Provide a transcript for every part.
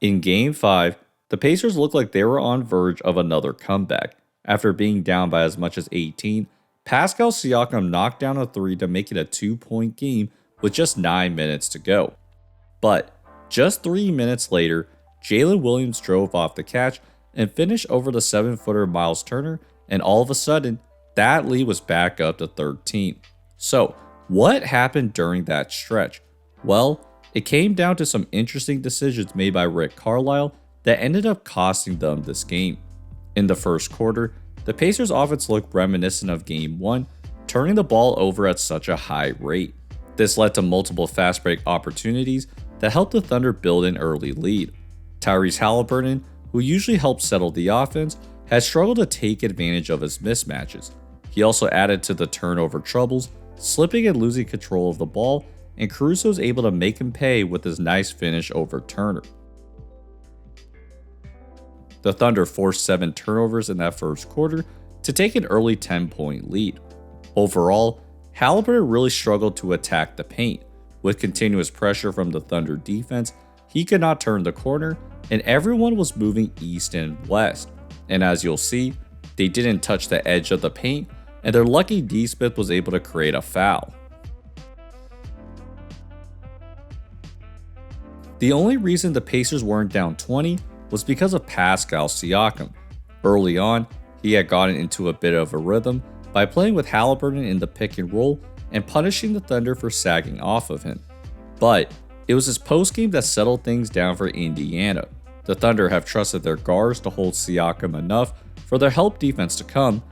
In Game 5, the Pacers looked like they were on verge of another comeback. After being down by as much as 18, Pascal Siakam knocked down a 3 to make it a 2-point game with just 9 minutes to go. But just 3 minutes later, Jalen Williams drove off the catch and finished over the 7-footer Miles Turner, and all of a sudden, that lead was back up to 13. So, what happened during that stretch? Well, it came down to some interesting decisions made by Rick Carlisle that ended up costing them this game. In the first quarter, the Pacers' offense looked reminiscent of Game 1, turning the ball over at such a high rate. This led to multiple fast break opportunities that helped the Thunder build an early lead. Tyrese Halliburton, who usually helps settle the offense, had struggled to take advantage of his mismatches. He also added to the turnover troubles, slipping and losing control of the ball, and Caruso was able to make him pay with his nice finish over Turner. The Thunder forced 7 turnovers in that first quarter to take an early 10-point lead. Overall, Halliburton really struggled to attack the paint. With continuous pressure from the Thunder defense, he could not turn the corner, and everyone was moving east and west. And as you'll see, they didn't touch the edge of the paint, and their lucky D. Smith was able to create a foul. The only reason the Pacers weren't down 20 was because of Pascal Siakam. Early on, he had gotten into a bit of a rhythm by playing with Halliburton in the pick and roll and punishing the Thunder for sagging off of him. But it was his postgame that settled things down for Indiana. The Thunder have trusted their guards to hold Siakam enough for their help defense to come,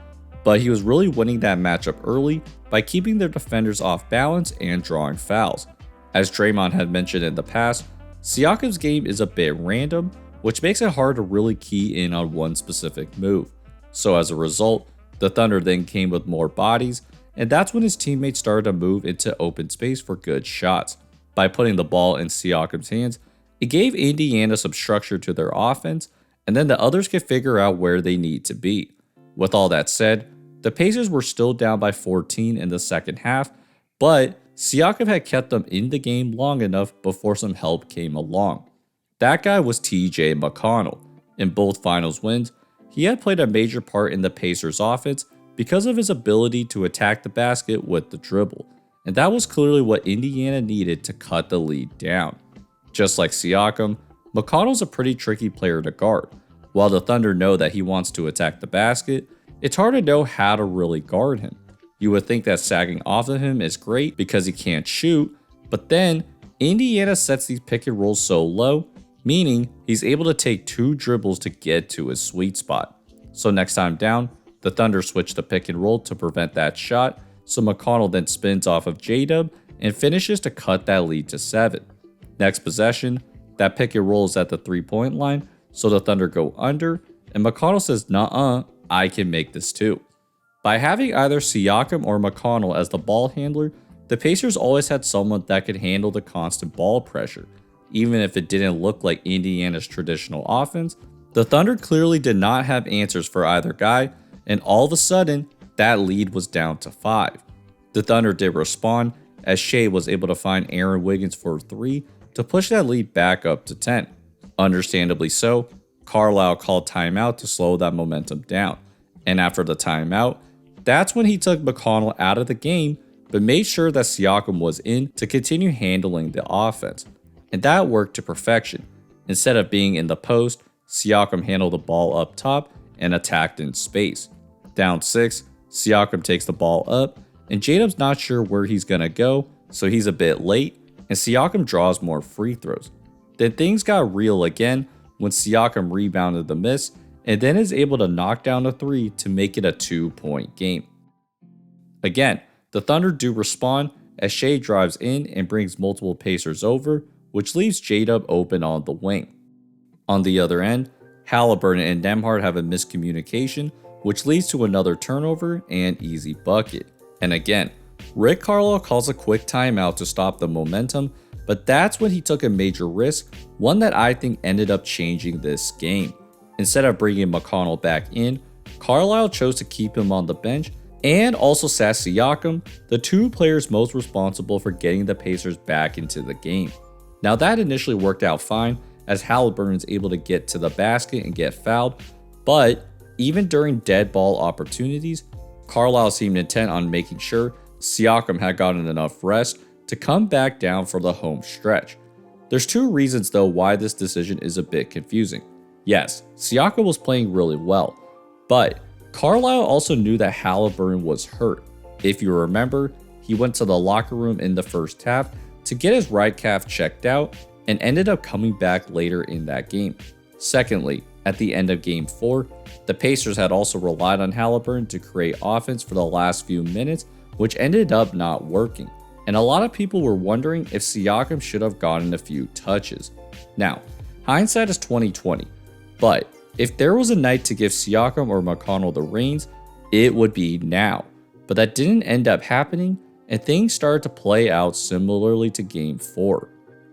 but he was really winning that matchup early by keeping their defenders off balance and drawing fouls. As Draymond had mentioned in the past, Siakam's game is a bit random, which makes it hard to really key in on one specific move. So as a result, the Thunder then came with more bodies, and that's when his teammates started to move into open space for good shots. By putting the ball in Siakam's hands, it gave Indiana some structure to their offense, and then the others could figure out where they need to be. With all that said, the Pacers were still down by 14 in the second half, but Siakam had kept them in the game long enough before some help came along. That guy was TJ McConnell. In both finals wins, he had played a major part in the Pacers' offense because of his ability to attack the basket with the dribble, and that was clearly what Indiana needed to cut the lead down. Just like Siakam, McConnell's a pretty tricky player to guard. While the Thunder know that he wants to attack the basket, it's hard to know how to really guard him. You would think that sagging off of him is great because he can't shoot, but then Indiana sets these pick and rolls so low, meaning he's able to take 2 dribbles to get to his sweet spot. So next time down, the Thunder switch the pick and roll to prevent that shot, so McConnell then spins off of J-Dub and finishes to cut that lead to 7. Next possession, that pick and roll is at the 3-point line, so the Thunder go under, and McConnell says, "Nuh-uh, I can make this too." By having either Siakam or McConnell as the ball handler, the Pacers always had someone that could handle the constant ball pressure. Even if it didn't look like Indiana's traditional offense, the Thunder clearly did not have answers for either guy, and all of a sudden, that lead was down to 5. The Thunder did respond, as Shea was able to find Aaron Wiggins for 3 to push that lead back up to 10. Understandably so, Carlisle called timeout to slow that momentum down, and after the timeout, that's when he took McConnell out of the game, but made sure that Siakam was in to continue handling the offense. And that worked to perfection. Instead of being in the post, Siakam handled the ball up top and attacked in space. Down 6, Siakam takes the ball up, and J-Dub's not sure where he's gonna go, so he's a bit late, and Siakam draws more free throws. Then things got real again when Siakam rebounded the miss, and then is able to knock down a 3 to make it a 2-point game. Again, the Thunder do respond as Shea drives in and brings multiple Pacers over, which leaves J-Dub open on the wing. On the other end, Halliburton and Nembhard have a miscommunication, which leads to another turnover and easy bucket. And again, Rick Carlisle calls a quick timeout to stop the momentum, but that's when he took a major risk, one that I think ended up changing this game. Instead of bringing McConnell back in, Carlisle chose to keep him on the bench and also sat Siakam, the 2 players most responsible for getting the Pacers back into the game. Now that initially worked out fine, as Halliburton's able to get to the basket and get fouled, but even during dead ball opportunities, Carlisle seemed intent on making sure Siakam had gotten enough rest to come back down for the home stretch. There's two reasons though why this decision is a bit confusing. Yes, Siakam was playing really well, but Carlisle also knew that Halliburton was hurt. If you remember, he went to the locker room in the first half to get his right calf checked out and ended up coming back later in that game. Secondly, at the end of Game 4, the Pacers had also relied on Halliburton to create offense for the last few minutes, which ended up not working. And a lot of people were wondering if Siakam should have gotten a few touches. Now, hindsight is 2020, but if there was a night to give Siakam or McConnell the reins, it would be now. But that didn't end up happening, and things started to play out similarly to Game 4.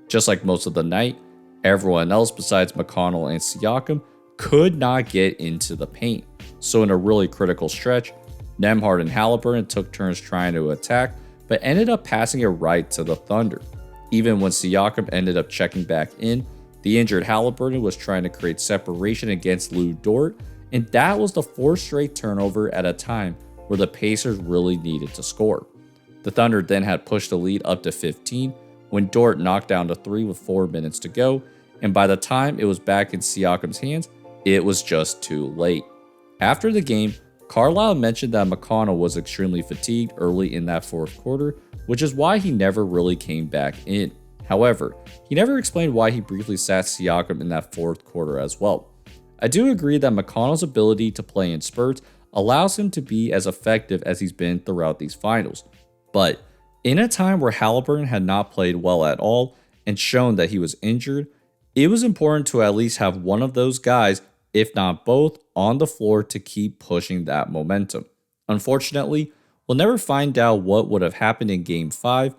Just like most of the night, everyone else besides McConnell and Siakam could not get into the paint. So in a really critical stretch, Nembhard and Halliburton took turns trying to attack, but ended up passing it right to the Thunder. Even when Siakam ended up checking back in, the injured Halliburton was trying to create separation against Lou Dort, and that was the fourth straight turnover at a time where the Pacers really needed to score. The Thunder then had pushed the lead up to 15 when Dort knocked down the 3 with 4 minutes to go, and by the time it was back in Siakam's hands, it was just too late. After the game, Carlisle mentioned that McConnell was extremely fatigued early in that fourth quarter, which is why he never really came back in. However, he never explained why he briefly sat Siakam in that fourth quarter as well. I do agree that McConnell's ability to play in spurts allows him to be as effective as he's been throughout these finals. But in a time where Halliburton had not played well at all and shown that he was injured, it was important to at least have one of those guys, if not both, on the floor to keep pushing that momentum. Unfortunately, we'll never find out what would have happened in Game 5,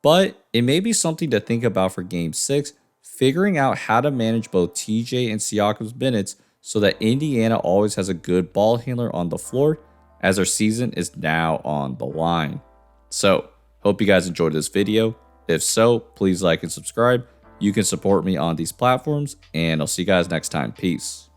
but it may be something to think about for Game 6, figuring out how to manage both TJ and Siakam's minutes so that Indiana always has a good ball handler on the floor, as our season is now on the line. So, hope you guys enjoyed this video. If so, please like and subscribe. You can support me on these platforms, and I'll see you guys next time. Peace.